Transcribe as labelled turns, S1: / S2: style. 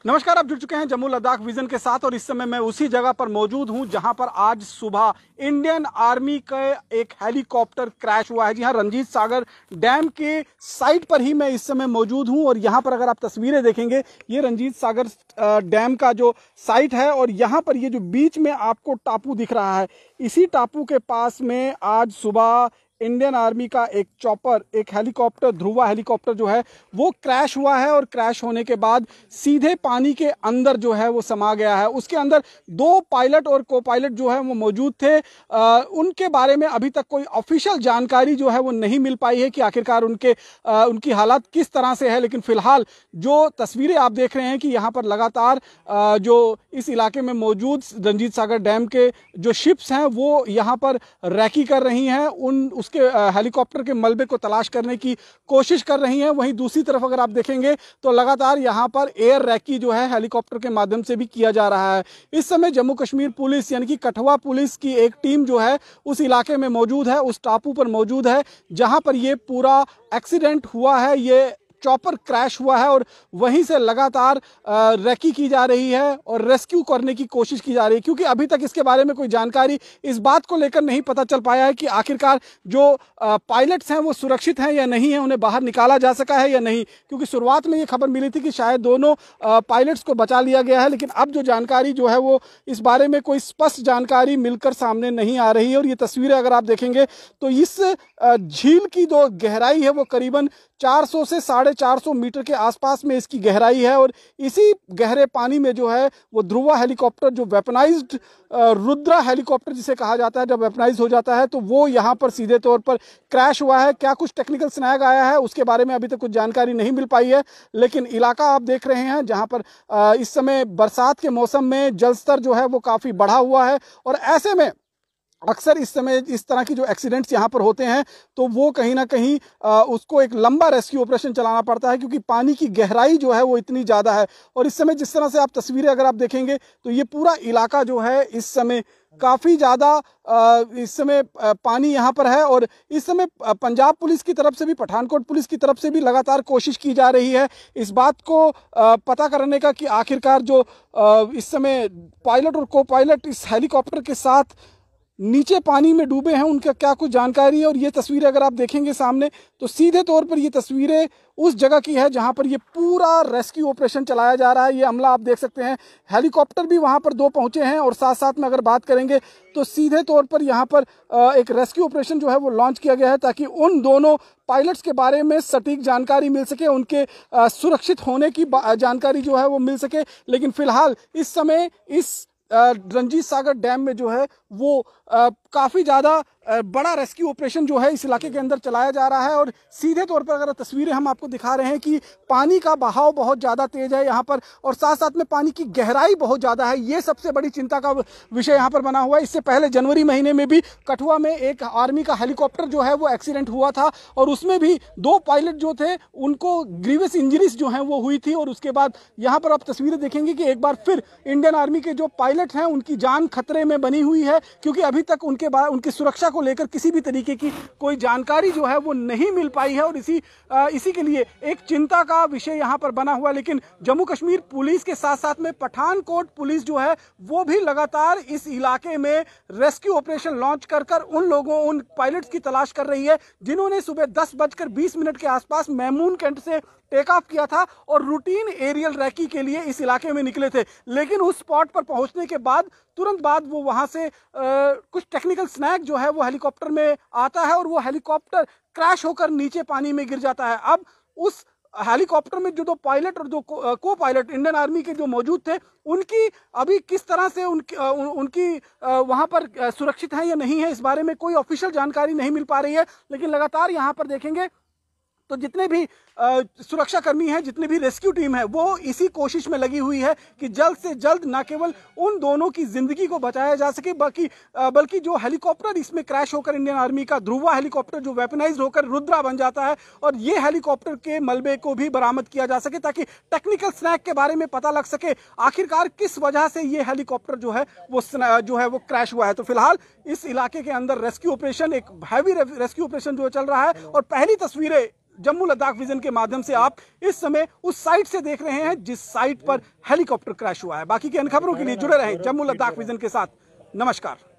S1: नमस्कार, आप जुड़ चुके हैं जम्मू लद्दाख विजन के साथ और इस समय मैं उसी जगह पर मौजूद हूं जहां पर आज सुबह इंडियन आर्मी का एक हेलीकॉप्टर क्रैश हुआ है। जी हां, रंजीत सागर डैम के साइट पर ही मैं इस समय मौजूद हूं और यहां पर अगर आप तस्वीरें देखेंगे, ये रंजीत सागर डैम का जो साइट है और यहां पर ये जो बीच में आपको टापू दिख रहा है, इसी टापू के पास में आज सुबह इंडियन आर्मी का एक चॉपर, एक हेलीकॉप्टर, ध्रुवा हेलीकॉप्टर जो है वो क्रैश हुआ है और क्रैश होने के बाद सीधे पानी के अंदर जो है वो समा गया है। उसके अंदर दो पायलट और को पायलट जो है वो मौजूद थे। उनके बारे में अभी तक कोई ऑफिशियल जानकारी जो है वो नहीं मिल पाई है कि आखिरकार उनकी हालत किस तरह से है, लेकिन फिलहाल जो तस्वीरें आप देख रहे हैं कि यहाँ पर लगातार जो इस इलाके में मौजूद रंजीत सागर डैम के जो शिप्स हैं वो यहाँ पर रैकी कर रही हैं, उसके हेलीकॉप्टर के मलबे को तलाश करने की कोशिश कर रही हैं। वहीं दूसरी तरफ अगर आप देखेंगे तो लगातार यहाँ पर एयर रैकी जो है हेलीकॉप्टर के माध्यम से भी किया जा रहा है। इस समय जम्मू कश्मीर पुलिस यानी कि कठुआ पुलिस की एक टीम जो है उस इलाके में मौजूद है, उस टापू पर मौजूद है जहां पर ये पूरा एक्सीडेंट हुआ है, ये चॉपर क्रैश हुआ है और वहीं से लगातार रेकी की जा रही है और रेस्क्यू करने की कोशिश की जा रही है, क्योंकि अभी तक इसके बारे में कोई जानकारी इस बात को लेकर नहीं पता चल पाया है कि आखिरकार जो पायलट्स हैं वो सुरक्षित हैं या नहीं है, उन्हें बाहर निकाला जा सका है या नहीं। क्योंकि शुरुआत में ये खबर मिली थी कि शायद दोनों पायलट्स को बचा लिया गया है, लेकिन अब जो जानकारी जो है वो इस बारे में कोई स्पष्ट जानकारी मिलकर सामने नहीं आ रही है। और ये तस्वीरें अगर आप देखेंगे तो इस झील की जो गहराई है वो करीबन 400 से 450 मीटर के आसपास में इसकी गहराई है और इसी गहरे पानी में जो है वो ध्रुवा हेलीकॉप्टर, जो वेपनाइज्ड रुद्रा हेलीकॉप्टर जिसे कहा जाता है, जब वेपनाइज हो जाता है तो वो यहाँ पर सीधे तौर पर क्रैश हुआ है। क्या कुछ टेक्निकल स्नैग आया है उसके बारे में अभी तक कुछ जानकारी नहीं मिल पाई है, लेकिन इलाका आप देख रहे हैं जहाँ पर इस समय बरसात के मौसम में जलस्तर जो है वो काफ़ी बढ़ा हुआ है और ऐसे में अक्सर इस समय इस तरह की जो एक्सीडेंट्स यहाँ पर होते हैं तो वो कहीं ना कहीं उसको एक लंबा रेस्क्यू ऑपरेशन चलाना पड़ता है, क्योंकि पानी की गहराई जो है वो इतनी ज़्यादा है। और इस समय जिस तरह से आप तस्वीरें अगर आप देखेंगे तो ये पूरा इलाका जो है इस समय काफ़ी ज़्यादा इस समय पानी यहाँ पर है और इस समय पंजाब पुलिस की तरफ से भी, पठानकोट पुलिस की तरफ से भी लगातार कोशिश की जा रही है इस बात को पता करने का कि आखिरकार जो इस समय पायलट और को पायलट इस हेलीकॉप्टर के साथ नीचे पानी में डूबे हैं उनका क्या कुछ जानकारी है। और ये तस्वीरें अगर आप देखेंगे सामने तो सीधे तौर पर ये तस्वीरें उस जगह की है जहां पर ये पूरा रेस्क्यू ऑपरेशन चलाया जा रहा है। ये अमला आप देख सकते हैं, हेलीकॉप्टर भी वहां पर दो पहुंचे हैं और साथ साथ में अगर बात करेंगे तो सीधे तौर पर यहां पर एक रेस्क्यू ऑपरेशन जो है वो लॉन्च किया गया है ताकि उन दोनों पायलट्स के बारे में सटीक जानकारी मिल सके, उनके सुरक्षित होने की जानकारी जो है वो मिल सके। लेकिन फिलहाल इस समय इस रंजीत सागर डैम में जो है वो काफ़ी ज़्यादा बड़ा रेस्क्यू ऑपरेशन जो है इस इलाके के अंदर चलाया जा रहा है। और सीधे तौर पर अगर तस्वीरें हम आपको दिखा रहे हैं कि पानी का बहाव बहुत ज़्यादा तेज है यहाँ पर और साथ साथ में पानी की गहराई बहुत ज़्यादा है। ये सबसे बड़ी चिंता का विषय यहाँ पर बना हुआ है। इससे पहले जनवरी महीने में भी कठुआ में एक आर्मी का हेलीकॉप्टर जो है वो एक्सीडेंट हुआ था और उसमें भी दो पायलट जो थे उनको ग्रीवियस इंजरीज जो हैं वो हुई थी। और उसके बाद यहाँ पर आप तस्वीरें देखेंगे कि एक बार फिर इंडियन आर्मी के जो पायलट हैं उनकी जान खतरे में बनी हुई है, क्योंकि अभी तक उनकी सुरक्षा को लेकर किसी भी तरीके की कोई जानकारी जो है वो नहीं मिल पाई है और इसी के लिए एक चिंता का विषय यहाँ पर बना हुआ है। लेकिन जम्मू कश्मीर पुलिस के साथ साथ में पठानकोट पुलिस जो है वो भी लगातार इस इलाके में रेस्क्यू ऑपरेशन लॉन्च कर उन पायलट्स की तलाश कर रही है जिन्होंने सुबह 10:20 के आसपास मैमून कैंट से टेक ऑफ किया था और रूटीन एरियल रैकी के लिए इस इलाके में निकले थे। लेकिन उस स्पॉट पर पहुंचने के बाद तुरंत बाद वो वहां से कुछ टेक्निकल स्नैग जो है वो हेलीकॉप्टर में आता है और वो हेलीकॉप्टर क्रैश होकर नीचे पानी में गिर जाता है। अब उस हेलीकॉप्टर में जो दो पायलट और दो को पायलट इंडियन आर्मी के जो मौजूद थे उनकी अभी किस तरह से उनकी वहां पर सुरक्षित है या नहीं है, इस बारे में कोई ऑफिशियल जानकारी नहीं मिल पा रही है। लेकिन लगातार यहाँ पर देखेंगे तो जितने भी सुरक्षा कर्मी हैं, जितनी भी रेस्क्यू टीम है वो इसी कोशिश में लगी हुई है कि जल्द से जल्द न केवल उन दोनों की जिंदगी को बचाया जा सके बल्कि जो हेलीकॉप्टर इसमें क्रैश होकर इंडियन आर्मी का ध्रुवा हेलीकॉप्टर जो वेपनाइज होकर रुद्रा बन जाता है और ये हेलीकॉप्टर के मलबे को भी बरामद किया जा सके ताकि टेक्निकल स्नैक के बारे में पता लग सके आखिरकार किस वजह से ये हेलीकॉप्टर जो है वो क्रैश हुआ है। तो फिलहाल इस इलाके के अंदर रेस्क्यू ऑपरेशन, एक हैवी रेस्क्यू ऑपरेशन जो चल रहा है और पहली तस्वीरें जम्मू लद्दाख विजन के माध्यम से आप इस समय उस साइट से देख रहे हैं जिस साइट पर हेलीकॉप्टर क्रैश हुआ है। बाकी की अन्य खबरों के लिए जुड़े रहें जम्मू लद्दाख विजन के साथ। नमस्कार।